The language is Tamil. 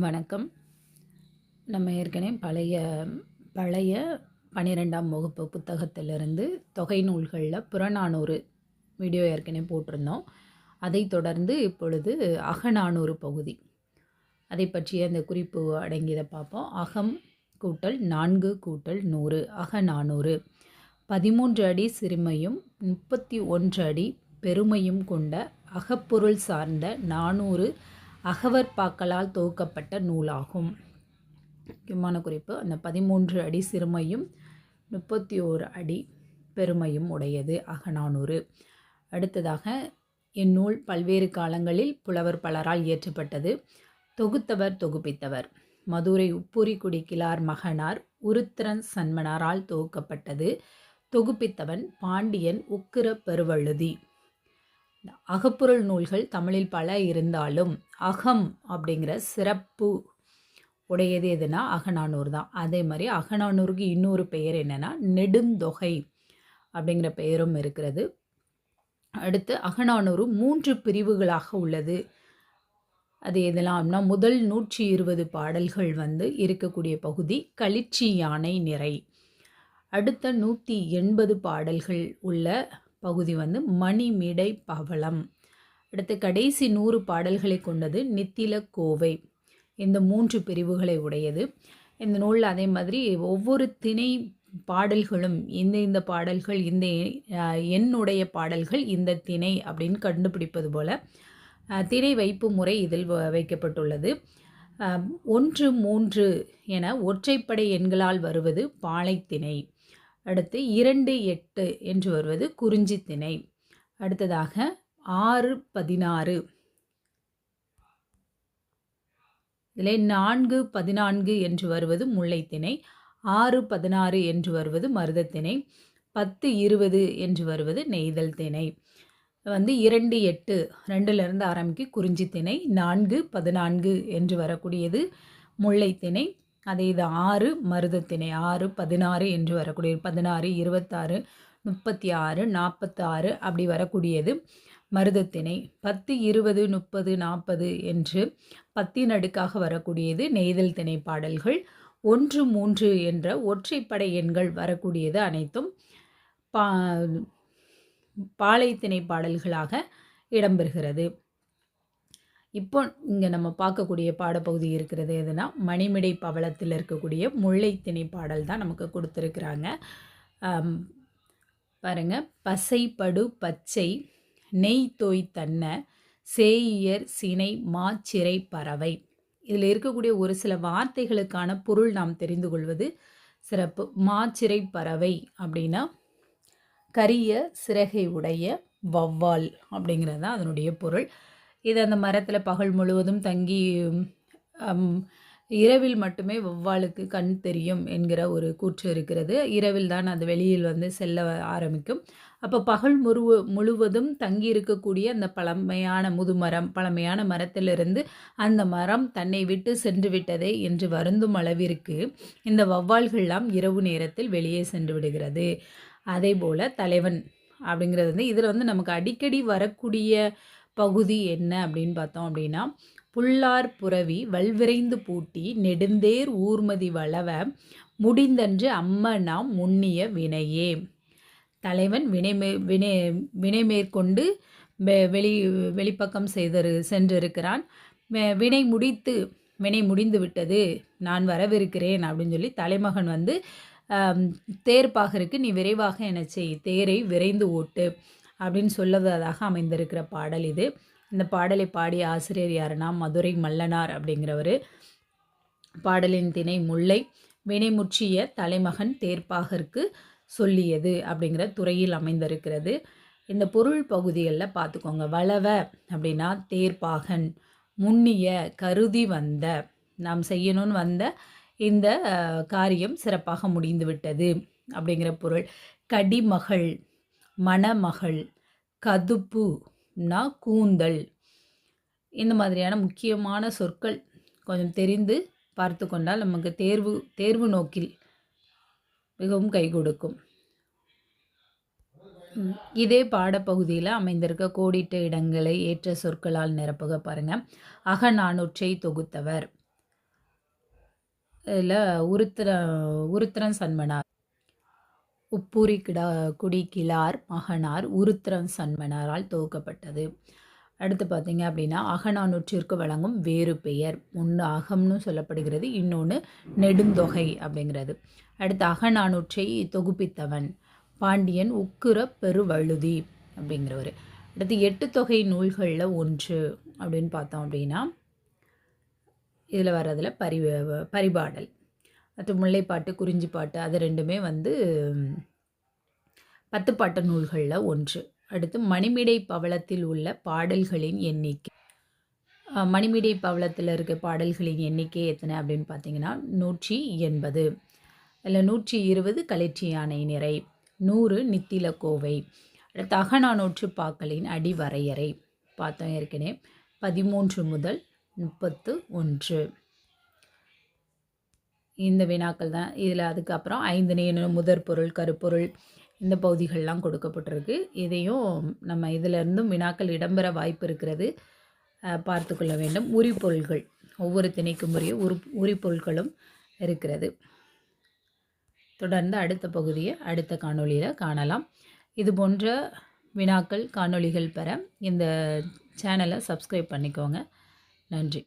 வணக்கம். நம்ம ஏற்கனவே பழைய பழைய 12ஆம் வகுப்பு புத்தகத்திலிருந்து தொகை நூல்களில் புறநானூறு வீடியோ ஏற்கனவே போட்டிருந்தோம். அதை தொடர்ந்து இப்பொழுது அகநானூறு பகுதி, அதை பற்றிய அந்த குறிப்பு அடங்கியதை பார்ப்போம். அகம் கூட்டல் 4 கூட்டல் 100 அகநானூறு. 13 அடி சிறுமையும் 31 அடி பெருமையும் கொண்ட அகப்பொருள் சார்ந்த 400 அகவற்பாக்களால் தொகுக்கப்பட்ட நூலாகும். முக்கியமான குறிப்பு, அந்த 13 அடி சிறுமையும் 31 அடி பெருமையும் உடையது அகநானூறு. அடுத்ததாக, இந்நூல் பல்வேறு காலங்களில் புலவர் பலரால் இயற்றப்பட்டது. தொகுத்தவர் தொகுப்பித்தவர் மதுரை உப்புரிக்குடி கிழார் மகனார் உருத்திரன் சன்மனாரால் தொகுக்கப்பட்டது. தொகுப்பித்தவன் பாண்டியன் உக்கிர பெருவழுதி. அகப்பொருள் நூல்கள் தமிழில் பல இருந்தாலும் அகம் அப்படிங்கிற சிறப்பு உடையது எதுனா அகநானூறு தான். அதே மாதிரி அகநானூருக்கு இன்னொரு பெயர் என்னென்னா நெடுந்தொகை அப்படிங்கிற பெயரும் இருக்கிறது. அடுத்து அகநானூறு 3 பிரிவுகளாக உள்ளது. அது எதெல்லாம்னா, முதல் 120 பாடல்கள் இருக்கக்கூடிய பகுதி களிச்சி யானை நிறை. அடுத்த 180 பாடல்கள் உள்ள பகுதி மணிமிடை பவளம். அடுத்து கடைசி 100 பாடல்களை கொண்டது நித்தில கோவை. இந்த 3 பிரிவுகளை உடையது இந்த நூல். அதே மாதிரி ஒவ்வொரு திணை பாடல்களும் இந்த பாடல்கள் இந்த எண்ணுடைய பாடல்கள் இந்த திணை அப்படின்னு கண்டுபிடிப்பது போல திணை வைப்பு முறை இதில் வைக்கப்பட்டுள்ளது. 1, 3 என ஒற்றைப்படை எண்களால் வருவது பாலைத்திணை. அடுத்து 2, 8 என்று வருவது குறிஞ்சி திணை. அடுத்ததாக 6, 16 இதில் 4, 14 என்று வருவது முல்லைத்திணை. 6, 16 என்று வருவது மருதத்திணை. 10, 20 என்று வருவது நெய்தல் திணை. 2, 8 2லிருந்து ஆரம்பிக்கு குறிஞ்சி திணை. 4, 14 என்று வரக்கூடியது முல்லைத்திணை. அதே இது 6 மருதத்திணை. 6, 16 என்று வரக்கூடிய 16, 26, 36, 46 அப்படி வரக்கூடியது மருதத்திணை. 10, 20, 30, 40 என்று 10 அடுக்காக வரக்கூடியது நெய்தல் திணை பாடல்கள். 1, 3 என்ற ஒற்றைப்படை எண்கள் வரக்கூடியது அனைத்தும் பாலைத்திணை பாடல்களாக இடம்பெறுகிறது. இப்போ இங்கே நம்ம பார்க்கக்கூடிய பாடப்பகுதி இருக்கிறது எதுனா மணிமிடை பவளத்தில் இருக்கக்கூடிய முல்லைத்திணை பாடல் தான் நமக்கு கொடுத்துருக்குறாங்க. பாருங்க, பசைப்படு பச்சை நெய் தோய் தன்ன சேயியர் சினை மாச்சிறை பறவை. இதில் இருக்கக்கூடிய ஒரு சில வார்த்தைகளுக்கான பொருள் நாம் தெரிந்து கொள்வது சிறப்பு. மாச்சிறை பறவை அப்படின்னா கரிய சிறகை உடைய வௌவால் அப்படிங்கிறது தான் அதனுடைய பொருள். இது அந்த மரத்தில் பகல் முழுவதும் தங்கி இரவில் மட்டுமே வௌவாலுக்கு கண் தெரியும் என்கிற ஒரு கூற்று இருக்கிறது. இரவில் தான் அது வெளியில் செல்ல ஆரம்பிக்கும். அப்போ பகல் முழுவதும் தங்கி இருக்கக்கூடிய அந்த பழமையான மரத்திலிருந்து அந்த மரம் தன்னை விட்டு சென்று விட்டதே என்று வருந்தும் அளவிற்கு இந்த வௌவால்கள்லாம் இரவு நேரத்தில் வெளியே சென்று விடுகிறது. அதே போல் தலைவன் அப்படிங்கிறது இதில் நமக்கு அடிக்கடி வரக்கூடிய பகுதி என்ன அப்படின்னு பார்த்தோம் அப்படின்னா, புல்லார் புரவி வல்விரைந்து பூட்டி நெடுந்தேர் ஊர்மதி வளவ முடிந்தன்று அம்மனாம் முன்னிய வினையே. தலைவன் வினை மேற்கொண்டு வெளிப்பக்கம் சென்றிருக்கிறான். வினை முடிந்து விட்டது, நான் வரவிருக்கிறேன் அப்படின்னு சொல்லி தலைமகன் தேர்ப்பாகருக்கு நீ விரைவாக என்ன செய், தேரை விரைந்து ஓட்டு அப்படின்னு சொல்லுவதாக அமைந்திருக்கிற பாடல் இது. இந்த பாடலை பாடிய ஆசிரியர் யாருன்னா மதுரை மல்லனார் அப்படிங்கிறவர். பாடலின் திணை முல்லை. வினைமுற்றிய தலைமகன் தேர்ப்பாகருக்கு சொல்லியது அப்படிங்கிற துறையில் அமைந்திருக்கிறது. இந்த பொருள் பகுதிகளில் பார்த்துக்கோங்க. வளவ அப்படின்னா தேர்ப்பாகன், முன்னிய கருதி வந்த, நாம் செய்யணும்னு வந்த இந்த காரியம் சிறப்பாக முடிந்துவிட்டது அப்படிங்கிற பொருள். கடிமகள் மணமகள், கதுப்புனா கூந்தல். இந்த மாதிரியான முக்கியமான சொற்கள் கொஞ்சம் தெரிந்து பார்த்து கொண்டால் நமக்கு தேர்வு நோக்கில் மிகவும் கை கொடுக்கும். இதே பாடப்பகுதியில் அமைந்திருக்க கோடிட்ட இடங்களை ஏற்ற சொற்களால் நிரப்புக. பாருங்க, அகநானூற்றை தொகுத்தவர் இதில் உருத்திரன் சன்மனார், உப்பூரி குடி கிளார் மகனார் உருத்திரன் சன்மனாரால் துவக்கப்பட்டது. அடுத்து பார்த்தீங்க அப்படின்னா அகநானூற்றிற்கு வழங்கும் வேறு பெயர். ஒன்று அகம்னு சொல்லப்படுகிறது, இன்னொன்று நெடுந்தொகை அப்படிங்கிறது. அடுத்து அகநானூற்றை தொகுப்பித்தவன் பாண்டியன் உக்குர பெருவழுதி அப்படிங்கிறவர். அடுத்து 8 தொகை நூல்களில் ஒன்று அப்படின்னு பார்த்தோம் அப்படின்னா இதில் வர்றதில் பரிபாடல் மற்றும் முல்லைப்பாட்டு குறிஞ்சிப்பாட்டு அது ரெண்டுமே வந்து 10 பாட்டு நூல்களில் ஒன்று. அடுத்து மணிமிடை பவளத்தில் உள்ள பாடல்களின் எண்ணிக்கை. மணிமிடை பவளத்தில் இருக்க பாடல்களின் எண்ணிக்கை எத்தனை அப்படின்னு பார்த்தீங்கன்னா 180. இல்லை 120 களிற்றி யானை நிறை, 100 நித்தில கோவை. அடுத்து அகநானூற்று பாக்களின் அடி வரையறை பார்த்தோம் ஏற்கனவே, 13 முதல் 31. இந்த வினாக்கள் தான் இதில். அதுக்கப்புறம் 5 முதற் பொருள், கருப்பொருள், இந்த பகுதிகள்லாம் கொடுக்கப்பட்டிருக்கு. இதையும் நம்ம இதிலிருந்தும் வினாக்கள் இடம்பெற வாய்ப்பு இருக்கிறது, பார்த்து கொள்ள வேண்டும். உரிப்பொருள்கள், ஒவ்வொரு திணைக்கும் உரிய உரிப்பொருட்களும் இருக்கிறது. தொடர்ந்து அடுத்த பகுதியை அடுத்த காணொளியில் காணலாம். இது போன்ற வினாக்கள் காணொளிகள் பெற இந்த சேனலை சப்ஸ்கிரைப் பண்ணிக்கோங்க. நன்றி.